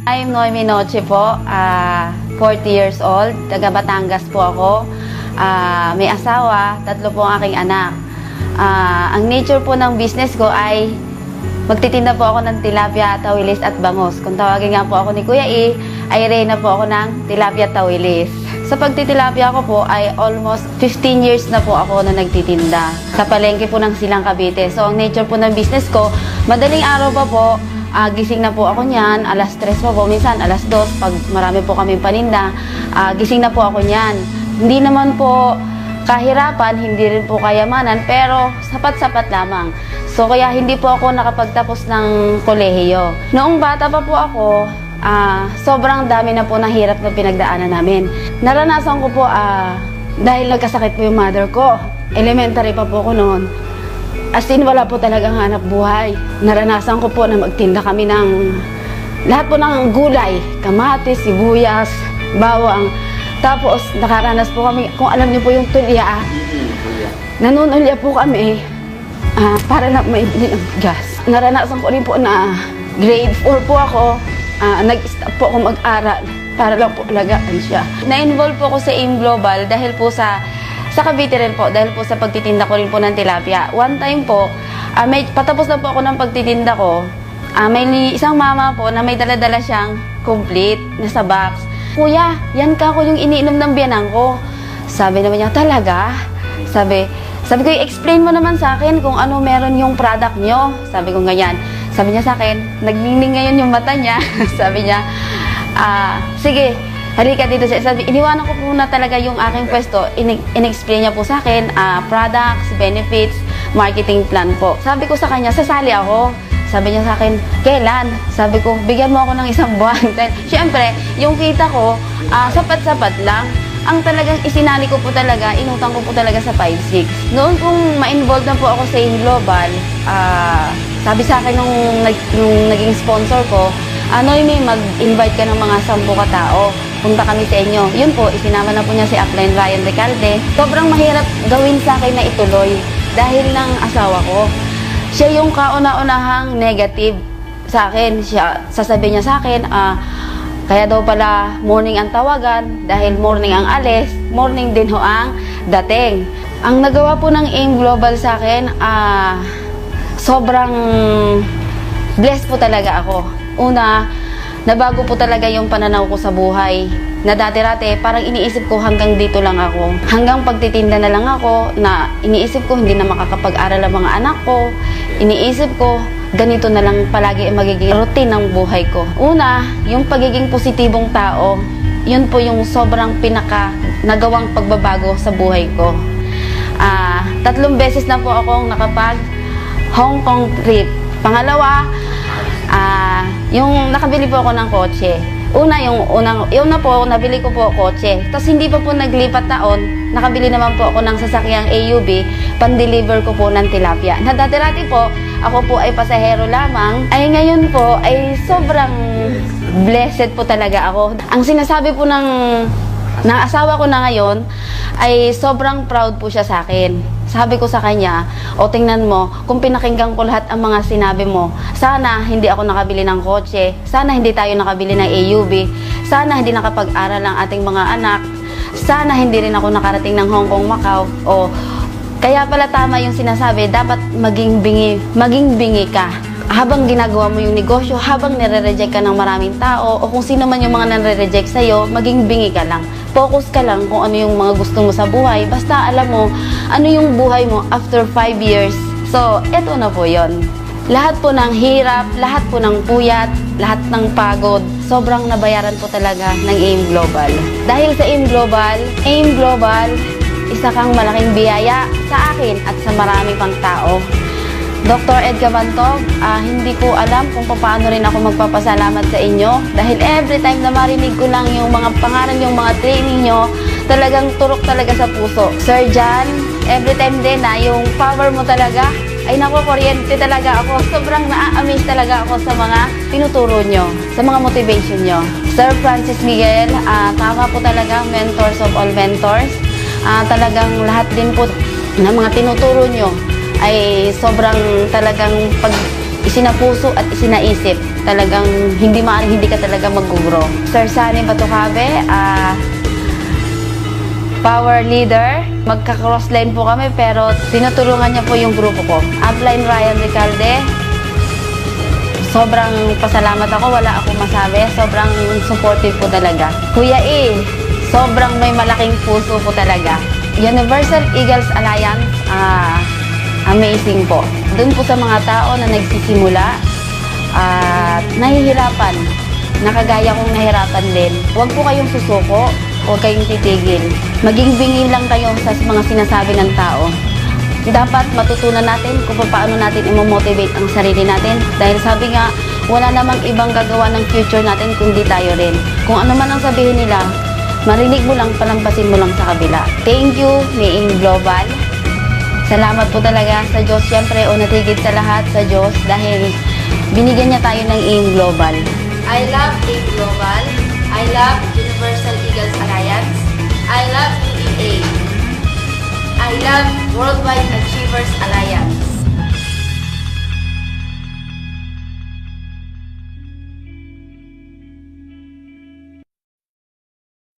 I'm Noemi Noche po, 40 years old, taga Batangas po ako. May asawa, 3 po ang aking anak. Ang nature po ng business ko ay magtitinda po ako ng tilapia, tawilis at bangus. Kung tawagin nga po ako ni Kuya E, ay reyna po ako ng tilapia tawilis. Sa pagtitilapia ko po ay almost 15 years na po ako na nagtitinda. Sa palengke po ng Silang Cavite. So ang nature po ng business ko, madaling araw pa po, gising na po ako niyan, alas 3 po, minsan alas 2, pag marami po kami paninda, gising na po ako niyan. Hindi naman po kahirapan, hindi rin po kayamanan, pero sapat-sapat lamang. So kaya hindi po ako nakapagtapos ng kolehiyo. Noong bata pa po ako, sobrang dami na po ng hirap na pinagdaanan namin. Naranasan ko po, dahil nagkasakit po yung mother ko, elementary pa po ako noon. As in, wala po talagang hanap buhay. Naranasan ko po na magtinda kami ng lahat po ng gulay, kamatis, sibuyas, bawang. Tapos, nakaranas po kami, kung alam niyo po yung tulya, nanunulya po kami para lang maibili ng gas. Naranasan ko rin po na grade 4 po ako, nag-stop po ako mag-aral para lang po alagaan siya. Na-involve po ako sa AIM Global dahil po sa Cavite rin po, dahil po sa pagtitinda ko rin po ng tilapia. One time po, patapos na po ako ng pagtitinda ko, may isang mama po na may dala-dala siyang complete na sa box. Kuya, yan ka ko yung iniinom ng biyanang ko. Sabi naman niya, talaga? Sabi ko, i-explain mo naman sa akin kung ano meron yung product nyo. Sabi ko ganyan. Sabi niya sa akin, nagning ngayon yung mata niya. Sabi niya, sige, halika dito. Sabi, iniwanan ko po na talaga yung aking pwesto. In-explain niya po sa akin, products, benefits, marketing plan po. Sabi ko sa kanya, sasali ako. Sabi niya sa akin, kailan? Sabi ko, bigyan mo ako ng 1 buwan. Siyempre, yung kita ko, sapat-sapat lang. Ang talagang isinali ko po talaga, inutang ko po talaga sa 5-6. Noon kung ma-involve na po ako sa AIM Global, sabi sa akin nung naging sponsor ko, Noemi, mag-invite ka ng mga 10 katao. Punta kami sa inyo. Yun po, isinama na po niya si Upline Ryan Recalde. Sobrang mahirap gawin sa akin na ituloy dahil ng asawa ko. Siya yung kauna-unahang negative sa akin. Sasabihin niya sa akin, kaya daw pala morning ang tawagan dahil morning ang alis, morning din ho ang dating. Ang nagawa po ng AIM Global sa akin, sobrang blessed po talaga ako. Una, nabago po talaga yung pananaw ko sa buhay. Na dati-dati, parang iniisip ko hanggang dito lang ako. Hanggang pagtitinda na lang ako, na iniisip ko hindi na makakapag-aral ang mga anak ko. Iniisip ko, ganito na lang palagi ang magiging routine ng buhay ko. Una, yung pagiging positibong tao, yun po yung sobrang nagawang pagbabago sa buhay ko. 3 beses na po akong nakapag Hong Kong trip. Pangalawa, yung nakabili po ako ng kotse. Una na po, nabili ko po kotse. Tapos hindi pa po naglipat taon, nakabili naman po ako ng sasakyang AUV, pan-deliver ko po ng tilapia. Na dati-dati po, ako po ay pasahero lamang, ay ngayon po ay sobrang blessed po talaga ako. Ang sinasabi po ng asawa ko na ngayon, ay sobrang proud po siya sa akin. Sabi ko sa kanya, tingnan mo, kung pinakinggan ko lahat ang mga sinabi mo, sana hindi ako nakabili ng kotse, sana hindi tayo nakabili ng AUV, sana hindi nakapag-aral ang ating mga anak, sana hindi rin ako nakarating ng Hong Kong, Macau, kaya pala tama yung sinasabi, dapat maging bingi ka. Habang ginagawa mo yung negosyo, habang nire-reject ka ng maraming tao, o kung sino man yung mga nare-reject sa'yo, maging bingi ka lang. Focus ka lang kung ano yung mga gusto mo sa buhay. Basta alam mo, ano yung buhay mo after 5 years. So, eto na po yon. Lahat po ng hirap, lahat po ng puyat, lahat ng pagod, sobrang nabayaran po talaga ng AIM Global. Dahil sa AIM Global, isa kang malaking biyaya sa akin at sa marami pang tao. Dr. Ed Cabantog, hindi ko alam kung paano rin ako magpapasalamat sa inyo dahil every time na marinig ko lang yung mga pangalan, yung mga training nyo, talagang turok talaga sa puso. Sir John, every time din na yung power mo talaga, ay naku, kuryente talaga ako. Sobrang na-amaze talaga ako sa mga tinuturo nyo, sa mga motivation nyo. Sir Francis Miguel, tama po talaga, mentors of all mentors. Talagang lahat din po ng mga tinuturo nyo ay sobrang talagang isinapuso at isinaisip, talagang hindi ka talaga mag-grow. Sir Sunny Batucabe, power leader. Magka-crossline po kami pero tinutulungan niya po yung grupo ko. Upline Ryan Recalde, sobrang pasalamat ako, wala akong masabi. Sobrang supportive po talaga. Kuya E, sobrang may malaking puso po talaga. Universal Eagles Alliance, amazing po. Doon po sa mga tao na nagsisimula at nahihirapan, nakagaya kong nahirapan din. Huwag po kayong susuko, huwag kayong titigil. Maging bingi lang kayo sa mga sinasabi ng tao. Dapat matutunan natin kung paano natin i-motivate ang sarili natin. Dahil sabi nga, wala namang ibang gagawa ng future natin kundi tayo rin. Kung ano man ang sabihin nila, marinig mo lang, palampasin mo lang sa kabila. Thank you, Maying Global. Salamat po talaga sa Diyos, siyempre, o natigid sa lahat sa Diyos dahil binigyan niya tayo ng AIM Global. I love AIM Global. I love Universal Eagles Alliance. I love UEA. I love Worldwide Achievers Alliance.